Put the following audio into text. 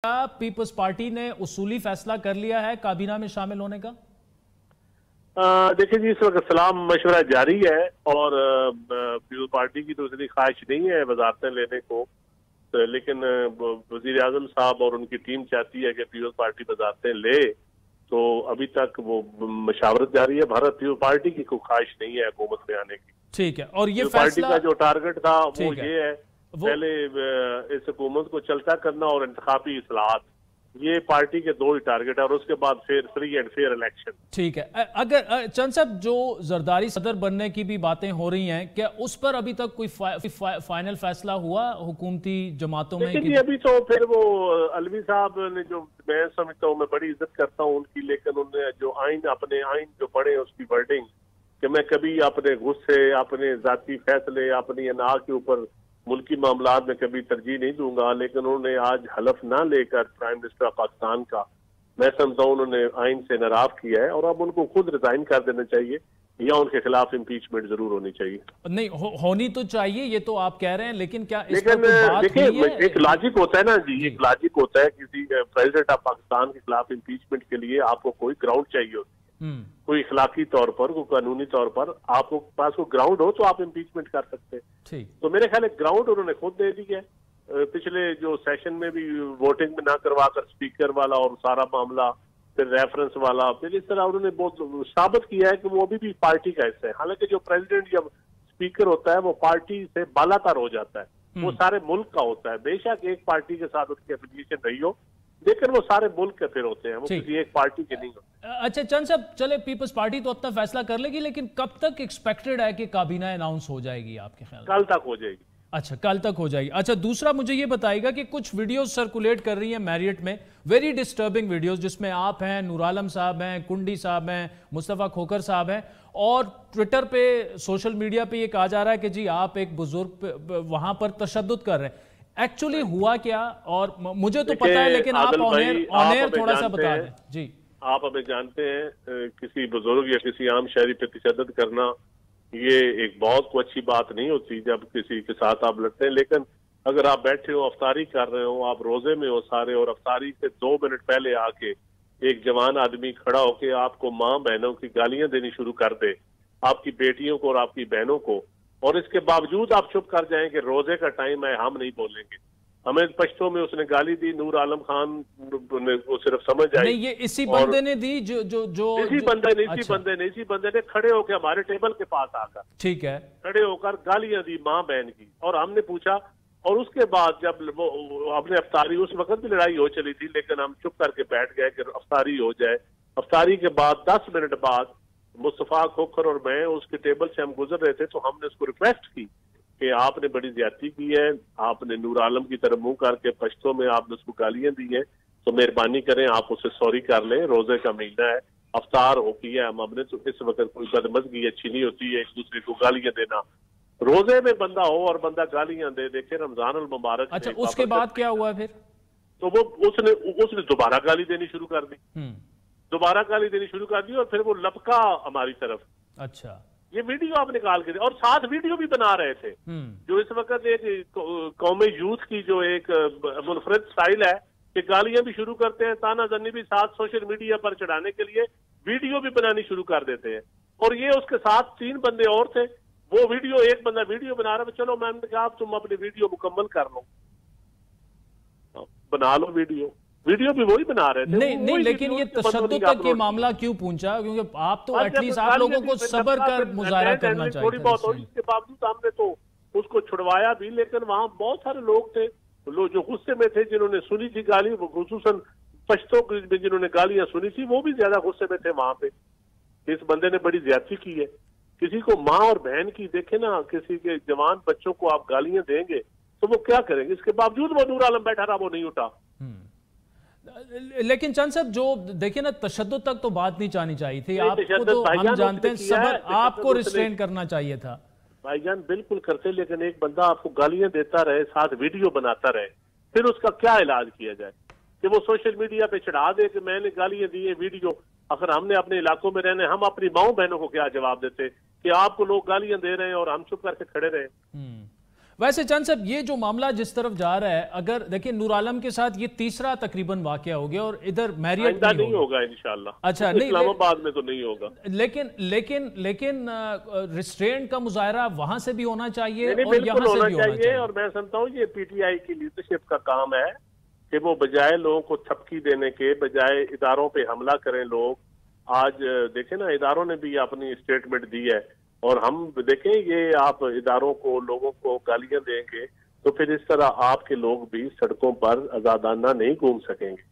क्या peoples party ने उसूली फैसला कर लिया है काबीना में शामिल होने का? देखिए जी, इस वक्त सलाम मशवरा जारी है और पीपल्स पार्टी की तो इतनी ख्वाहिश नहीं है वजारतें लेने को, तो लेकिन वजीर आजम साहब और उनकी टीम चाहती है कि पीपल्स पार्टी वजारतें ले। तो अभी तक वो मशावरत जारी है। भारत पीपल्स पार्टी की कोई ख्वाहिश नहीं है हुकूमत में आने की। ठीक है। और ये पार्टी का जो टारगेट था वो ये है, पहले इस हुकूमत को चलता करना और इंतखाबी इस्लाहात, ये पार्टी के दो ही टारगेट है और उसके बाद फिर फ्री एंड फेयर इलेक्शन। ठीक है। अगर चंद साहब, जो जरदारी सदर बनने की भी बातें हो रही हैं, क्या उस पर अभी तक कोई फाइनल फैसला हुआ हुकूमती जमातों में? लेकिन अभी तो फिर वो अलवी साहब ने, जो मैं समझता हूँ, मैं बड़ी इज्जत करता हूँ उनकी, लेकिन उन्होंने जो अपने आइन जो पढ़े उसकी वर्डिंग कि मैं कभी अपने गुस्से, अपने जाती फैसले, अपनी अना के ऊपर मुल्की मामलात में कभी तरजीह नहीं दूंगा, लेकिन उन्होंने आज हलफ ना लेकर प्राइम मिनिस्टर पाकिस्तान का, मैं समझता हूँ उन्होंने आइन से नाराज किया है और अब उनको खुद रिजाइन कर देना चाहिए या उनके खिलाफ इम्पीचमेंट जरूर होनी चाहिए। नहीं होनी तो चाहिए, ये तो आप कह रहे हैं, लेकिन क्या देखिए एक लॉजिक होता है ना जी, एक लॉजिक होता है किसी प्रेसिडेंट ऑफ पाकिस्तान के खिलाफ इम्पीचमेंट के लिए आपको कोई ग्राउंड चाहिए होती है, कोई इखलाकी तौर पर, कोई कानूनी तौर पर आपको पास कोई ग्राउंड हो तो आप इम्पीचमेंट कर सकते हैं। तो मेरे ख्याल ग्राउंड उन्होंने खुद दे दी है। पिछले जो सेशन में भी वोटिंग में ना करवाकर स्पीकर वाला और सारा मामला, फिर रेफरेंस वाला, फिर इस तरह उन्होंने बहुत साबित किया है कि वो अभी भी पार्टी का हिस्सा है। हालांकि जो प्रेसिडेंट या स्पीकर होता है वो पार्टी से बालातर हो जाता है, वो सारे मुल्क का होता है। बेशक एक पार्टी के साथ उसकी एफिलिएशन रही हो, लेकिन वो सारे मुल्क के फिर होते हैं, वो किसी एक पार्टी के नहीं होते। अच्छा चंद साहब, चले पीपल्स पार्टी तो अपना फैसला कर लेगी, लेकिन कब तक एक्सपेक्टेड है कि काबीना अनाउंस हो जाएगी आपके ख्याल? कल तक हो जाएगी। अच्छा, कल तक हो जाएगी। अच्छा, दूसरा मुझे ये बताइएगा कि कुछ वीडियोस सर्कुलेट कर रही हैं मैरियट में, वेरी डिस्टर्बिंग वीडियोस, जिसमें आप हैं, नूर आलम साहब हैं, कुंडी साहब हैं, मुस्तफ़ा खोखर साहब हैं, और ट्विटर पे, सोशल मीडिया पे ये कहा जा रहा है कि जी आप एक बुजुर्ग वहां पर तशद्दुद कर रहे हैं। एक्चुअली हुआ क्या? और मुझे तो पता है, लेकिन आप ऑन एयर थोड़ा सा बता दें जी। आप हमें जानते हैं किसी बुजुर्ग या किसी आम शहरी पे तशद्दुद करना ये एक बहुत को अच्छी बात नहीं होती जब किसी के साथ आप लड़ते हैं। लेकिन अगर आप बैठे हो, अफ्तारी कर रहे हो, आप रोजे में हो सारे, और अफ्तारी से 2 मिनट पहले आके एक जवान आदमी खड़ा होके आपको माँ बहनों की गालियां देनी शुरू कर दे, आपकी बेटियों को और आपकी बहनों को, और इसके बावजूद आप चुप कर जाएं कि रोजे का टाइम है, हम नहीं बोलेंगे। हमें पश्तो में उसने गाली दी, नूर आलम खान ने वो सिर्फ समझ आई नहीं, ये इसी बंदे ने दी इसी बंदे ने खड़े होकर हमारे टेबल के पास आकर, ठीक है, खड़े होकर गालियां दी माँ बहन की, और हमने पूछा। और उसके बाद जब वो अपने अफ्तारी, उस वक्त भी लड़ाई हो चली थी, लेकिन हम चुप करके बैठ गए कि अफ्तारी हो जाए। अफ्तारी के बाद 10 मिनट बाद मुस्तफ़ा खोखर और मैं उसके टेबल से हम गुजर रहे थे, तो हमने उसको रिक्वेस्ट की कि आपने बड़ी ज्यादती की है, आपने नूर आलम की तरफ मुंह करके पश्तो में आपने उसको गालियां दी हैं, तो मेहरबानी करें आप उससे सॉरी कर लें, रोजे का महीना है, अफ्तार हो किया है हमने, तो इस वक्त कोई बदमज़गी अच्छी नहीं होती है एक दूसरे को गालियां देना। रोजे में बंदा हो और बंदा गालियां दे, देखे रमजान अल मुबारक। अच्छा, उसके बाद क्या हुआ फिर? तो वो उसने दोबारा गाली देनी शुरू कर दी, दोबारा गाली देनी शुरू कर दी, और फिर वो लपका हमारी तरफ। अच्छा, ये वीडियो आप निकाल के, और साथ वीडियो भी बना रहे थे, जो इस वक्त एक कौमी यूथ की जो एक मुनफरद स्टाइल है कि गालियां भी शुरू करते हैं, तानाजनी भी साथ सोशल मीडिया पर चढ़ाने के लिए वीडियो भी बनानी शुरू कर देते हैं। और ये उसके साथ 3 बंदे और थे, वो वीडियो, एक बंदा वीडियो बना रहा है, चलो मैंने कहा आप तुम अपनी वीडियो मुकम्मल कर लो, बना लो वीडियो भी वही बना रहे थे। नहीं, लेकिन ये तशद्दुद तक ये मामला क्यों पहुंचा? क्योंकि आप तो एटलीस्ट आप लोगों को सब्र कर मुजाहरा करना चाहिए थोड़ी बहुत, और इसके बावजूद हमने तो उसको छुड़वाया भी, लेकिन वहां बहुत सारे लोग थे जो गुस्से में थे, जिन्होंने सुनी थी गाली, खुसूसन पश्तो में जिन्होंने गालियां सुनी थी, वो भी ज्यादा गुस्से में थे वहां पे। इस बंदे ने बड़ी ज्यादती की है, किसी को माँ और बहन की, देखे ना, किसी के जवान बच्चों को आप गालियां देंगे तो वो क्या करेंगे? इसके बावजूद वो नूर आलम बैठा रहा, वो नहीं उठा। लेकिन चंद साहब, जो देखिए ना, तशद्दुद तक तो बात नहीं जानी चाहिए थी। आपको तो हम जानते हैं, सब्र आपको रिस्ट्रेन करना चाहिए था। भाईजान बिल्कुल करते, लेकिन एक बंदा आपको गालियां देता रहे, साथ वीडियो बनाता रहे, फिर उसका क्या इलाज किया जाए? कि वो सोशल मीडिया पे चढ़ा दे कि मैंने गालियां दी है वीडियो। अगर हमने अपने इलाकों में रहने, हम अपनी माओ बहनों को क्या जवाब देते कि आपको लोग गालियां दे रहे हैं और हम चुप करके खड़े रहे? वैसे चंद साहब, ये जो मामला जिस तरफ जा रहा है, अगर देखिए नूर आलम के साथ ये तीसरा तकरीबन वाकया हो गया और इधर मैरियट नहीं होगा इंशाल्लाह। अच्छा, नहीं, इस्लामाबाद में तो नहीं होगा। लेकिन रिस्ट्रेंट का मुजाहरा वहां से भी होना चाहिए और यहाँ से भी होना चाहिए। और मैं समझता हूँ ये पीटीआई की लीडरशिप का काम है कि वो बजाय लोगों को थपकी देने के बजाय इदारों पे हमला करें। लोग आज देखें ना, इदारों ने भी अपनी स्टेटमेंट दी है और हम देखें, ये आप इदारों को, लोगों को गालियां देंगे तो फिर इस तरह आपके लोग भी सड़कों पर आजादाना नहीं घूम सकेंगे।